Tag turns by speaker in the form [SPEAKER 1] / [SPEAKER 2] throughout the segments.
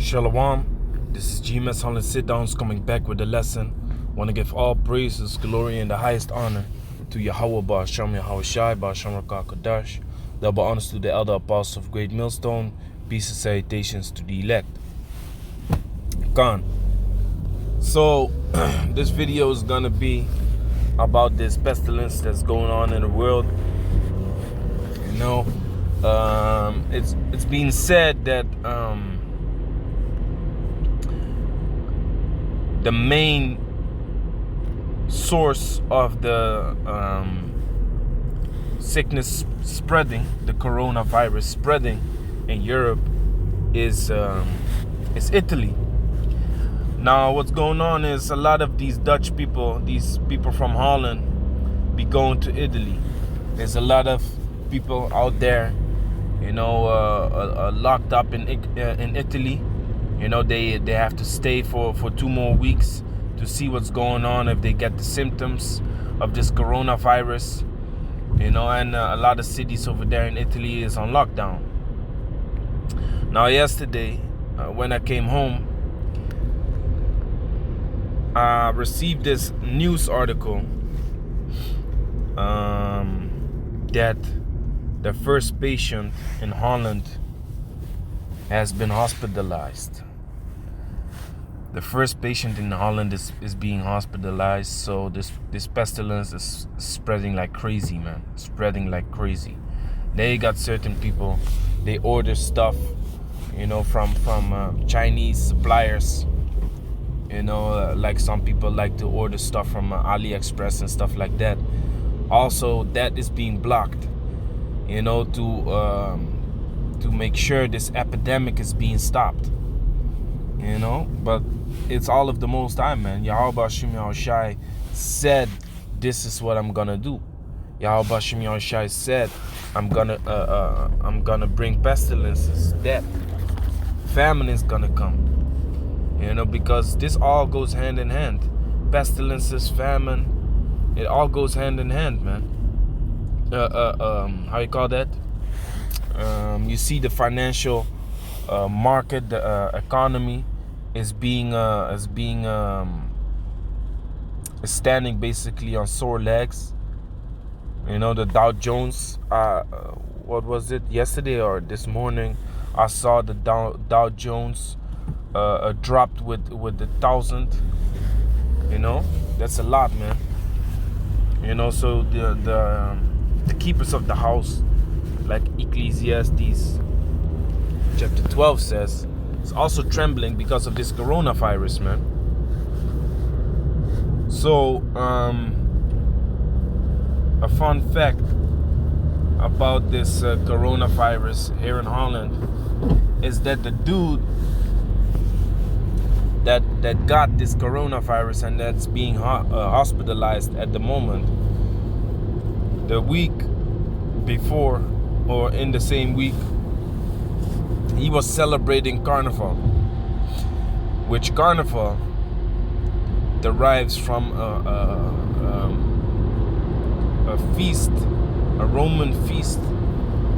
[SPEAKER 1] Shalom, this is GMS Holland Sit Downs coming back with a lesson. Want to give all praises, glory, and the highest honor to Yahweh Ba'Shem Yahweh Shai Ba'Shem Rakakadash. Double honors to the elder apostles of Great Millstone. Peace and salutations to the elect. Khan. So, this video is gonna be about this pestilence that's going on in the world. You know, it's being said that the main source of the sickness spreading, the coronavirus spreading in Europe is Italy. Now what's going on is a lot of these Dutch people, these people from Holland, be going to Italy. There's a lot of people out there, you know, locked up in Italy. You know, they have to stay for 2 more weeks to see what's going on, if they get the symptoms of this coronavirus. You know, and a lot of cities over there in Italy is on lockdown. Now yesterday, when I came home, I received this news article that the first patient in Holland has been hospitalized. The first patient in Holland is being hospitalized. So this pestilence is spreading like crazy, man. Spreading like crazy. They got certain people, they order stuff, you know, from Chinese suppliers. You know, like some people like to order stuff from AliExpress and stuff like that. Also, that is being blocked, you know, to make sure this epidemic is being stopped. You know, but it's all of the Most High, man. Yahweh Ba'Shem Yahweh Shai said, "This is what I'm gonna do." Yahweh Ba'Shem Yahweh Shai said, "I'm gonna bring pestilences, death, famine is gonna come." You know, because this all goes hand in hand. Pestilences, famine, it all goes hand in hand, man. How you call that? You see the financial market, the economy is standing basically on sore legs. You know, the Dow Jones, what was it, yesterday or this morning, I saw the Dow Jones dropped with 1,000. You know, that's a lot, man. You know, so the keepers of the house, like Ecclesiastes chapter 12 says, is also trembling because of this coronavirus, man. So a fun fact about this coronavirus here in Holland is that the dude that got this coronavirus and that's being hospitalized at the moment, the week before or in the same week, he was celebrating Carnival, which Carnival derives from a feast, a Roman feast,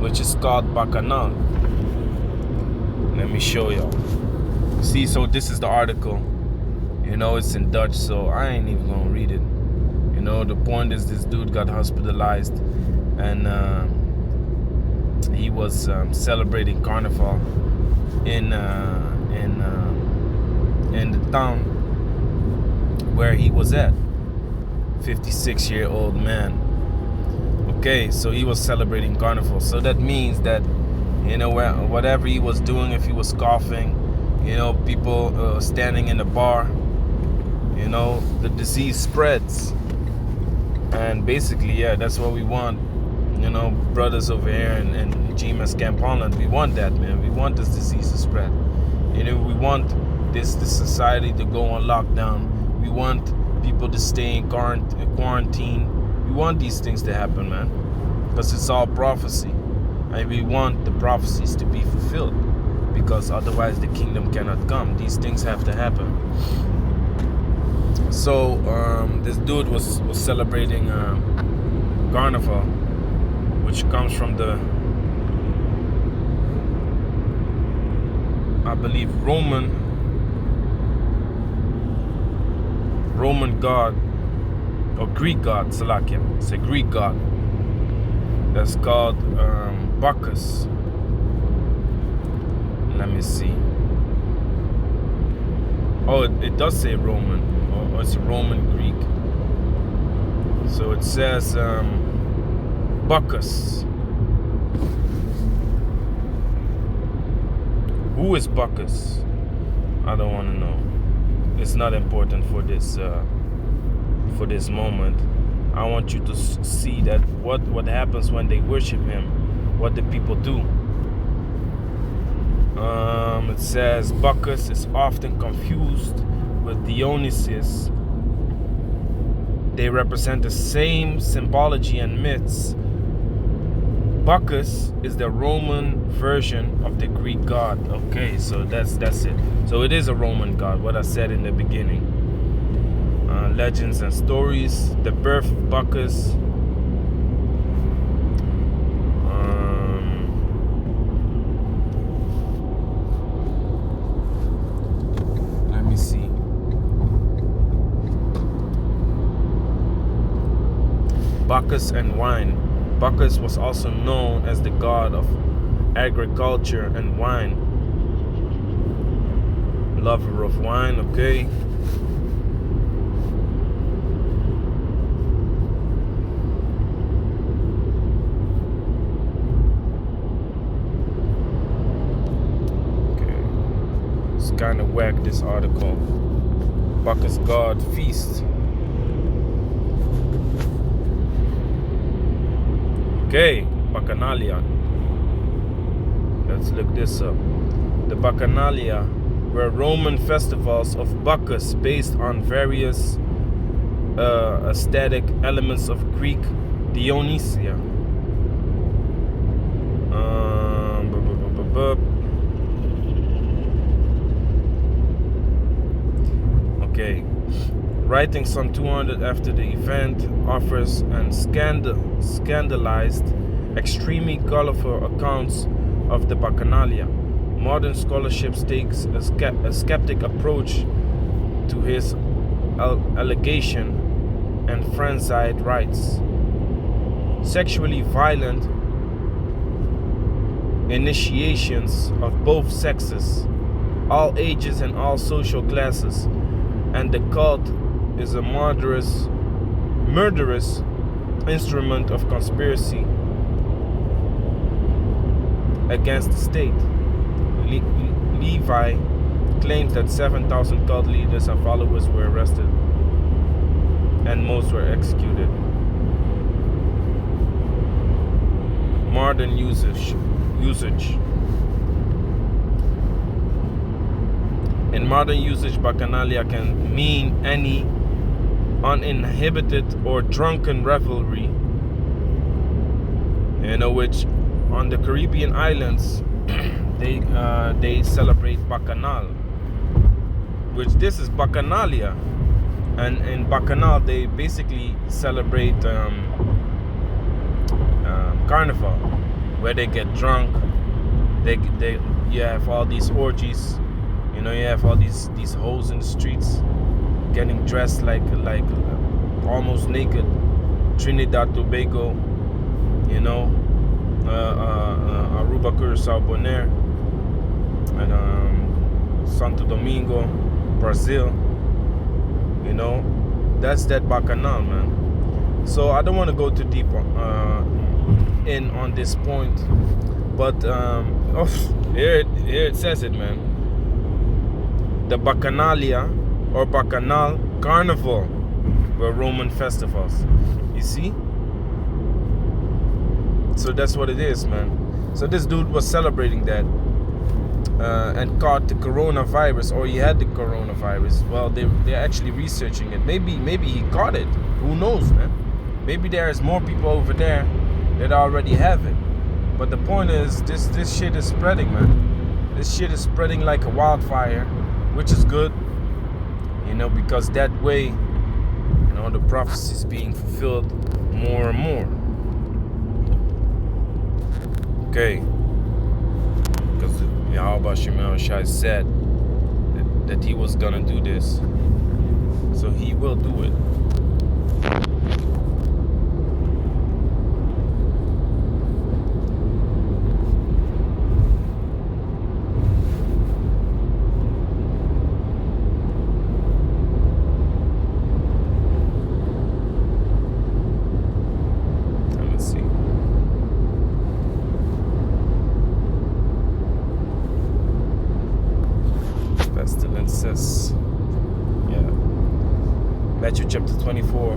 [SPEAKER 1] which is called Bachanalia. Let me show y'all. See, so this is the article. You know, it's in Dutch, so I ain't even gonna read it. You know, the point is this dude got hospitalized, and he was celebrating Carnival in the town where he was at. 56-year-old man. Okay, so he was celebrating Carnival. So that means that, you know, whatever he was doing, if he was coughing, you know, people standing in the bar, you know, the disease spreads. And basically, yeah, that's what we want. You know, brothers over here in GMS Camp Holland, we want that, man. We want this disease to spread. You know, we want this society to go on lockdown. We want people to stay in quarantine. We want these things to happen, man, because it's all prophecy, and we want the prophecies to be fulfilled, because otherwise the kingdom cannot come. These things have to happen. So this dude was celebrating Carnival, which comes from the I believe, Roman god, or Greek god, Salakia. It's a Greek god that's called Bacchus. Let me see. Oh, it does say Roman, or it's Roman Greek. So it says Bacchus. Who is Bacchus? I don't want to know. It's not important for this moment. I want you to see that what happens when they worship him, what the people do. It says Bacchus is often confused with Dionysus. They represent the same symbology and myths. Bacchus is the Roman version of the Greek god. Okay, so that's it. So it is a Roman god, what I said in the beginning. Legends and stories, the birth of Bacchus. Let me see. Bacchus and wine. Bacchus was also known as the god of agriculture and wine. Lover of wine, okay. It's kind of whack, this article. Bacchus god feast. Okay, Bachanalia. Let's look this up. The Bachanalia were Roman festivals of Bacchus based on various aesthetic elements of Greek Dionysia. Okay. Writing some 200 after the event, offers and scandalized, extremely colorful accounts of the Bachanalia. Modern scholarship takes a skeptic approach to his allegation and frenzied rites. Sexually violent initiations of both sexes, all ages and all social classes, and the cult is a murderous instrument of conspiracy against the state. Levi claims that 7,000 cult leaders and followers were arrested, and most were executed. Modern usage. In modern usage, Bachanalia can mean any uninhibited or drunken revelry, which on the Caribbean islands they celebrate Bacchanal, which this is Bachanalia, and in Bacchanal they basically celebrate Carnival, where they get drunk. You have all these orgies. You have all these hoes in the streets getting dressed like almost naked. Trinidad, Tobago, Aruba, Curaçao, Bonaire, and Santo Domingo, Brazil. That's that Bacchanal, man. So I don't want to go too deep in on this point, but here it says it, man. The Bachanalia or Bacchanal Carnival were Roman festivals. You see? So that's what it is, man. So this dude was celebrating that and caught the coronavirus, or he had the coronavirus. Well, they're actually researching it. Maybe he caught it. Who knows, man? Maybe there's more people over there that already have it. But the point is, this shit is spreading, man. This shit is spreading like a wildfire, which is good, because that way, the prophecy is being fulfilled more and more. Okay, because Yahweh Shemel Shai said that he was gonna do this. So he will do it. Pestilences. Yeah. Matthew chapter 24,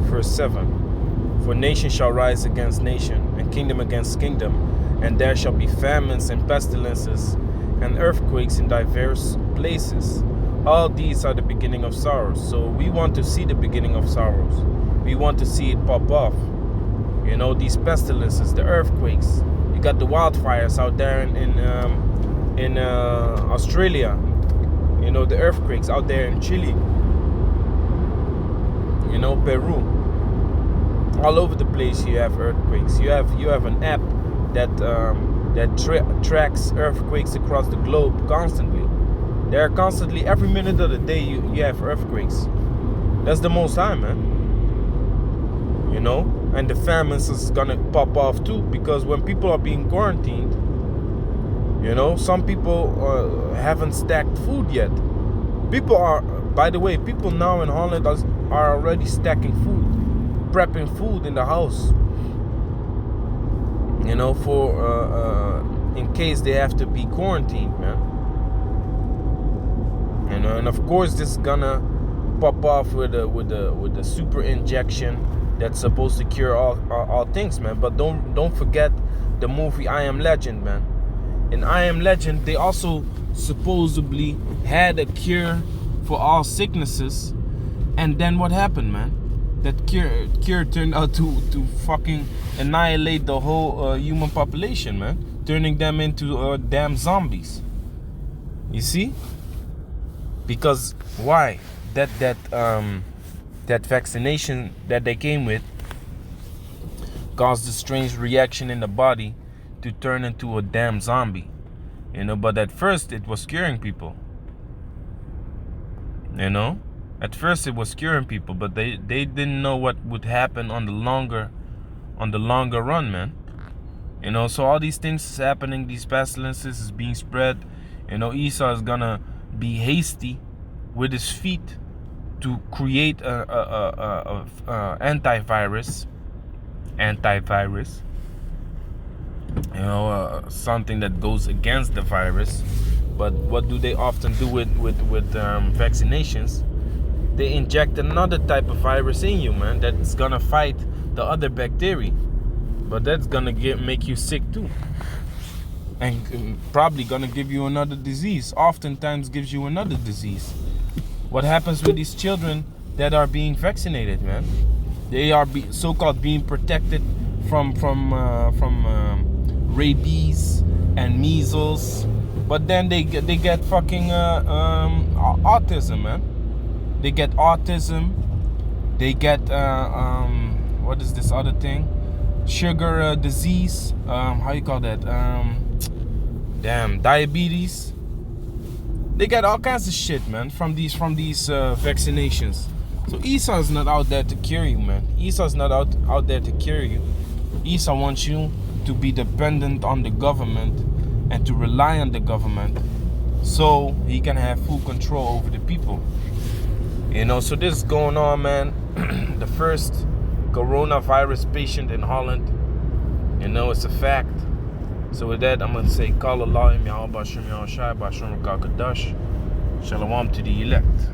[SPEAKER 1] verse 7. For nation shall rise against nation, and kingdom against kingdom, and there shall be famines and pestilences, and earthquakes in diverse places. All these are the beginning of sorrows. So we want to see the beginning of sorrows. We want to see it pop off. You know, these pestilences, the earthquakes. You got the wildfires out there in Australia. You know, the earthquakes out there in Chile. You know, Peru. All over the place you have earthquakes. You have an app that tracks earthquakes across the globe constantly. There are constantly, every minute of the day you have earthquakes. That's the Most High, man. You know, and the famines is gonna pop off too, because when people are being quarantined, you know, some people haven't stacked food yet. People are, by the way, people now in Holland are already stacking food, prepping food in the house. You know, for in case they have to be quarantined, man. You know, and of course this is gonna pop off with a super injection that's supposed to cure all things, man. But don't forget the movie I Am Legend, man. In I Am Legend, they also supposedly had a cure for all sicknesses, and then what happened, man? That cure turned out to fucking annihilate the whole human population, man, turning them into damn zombies. You see? Because why? That vaccination that they came with caused a strange reaction in the body to turn into a damn zombie. You know, but at first it was curing people. You know? At first it was curing people, but they didn't know what would happen on the longer run, man. You know, so all these things is happening, these pestilences is being spread. You know, Esau is gonna be hasty with his feet to create a antivirus. You know, something that goes against the virus. But what do they often do with vaccinations? They inject another type of virus in you, man, that's gonna fight the other bacteria, but that's gonna make you sick too, and probably gonna give you another disease. Oftentimes gives you another disease. What happens with these children that are being vaccinated, man? They are so-called being protected from rabies and measles, but then they get fucking autism, man. They get autism. They get what is this other thing? Sugar disease. How you call that? Diabetes. They get all kinds of shit, man, from these vaccinations. So Esau's not out there to cure you, man. Esau's not out there to cure you. Esau wants you to be dependent on the government and to rely on the government so he can have full control over the people. You know, so this is going on, man. The first coronavirus patient in Holland. You know, it's a fact. So with that, I'm going to say, Call Allah, Yahweh Bashim Yahweh Shai, Bashim Kakadash. Shalom to the elect.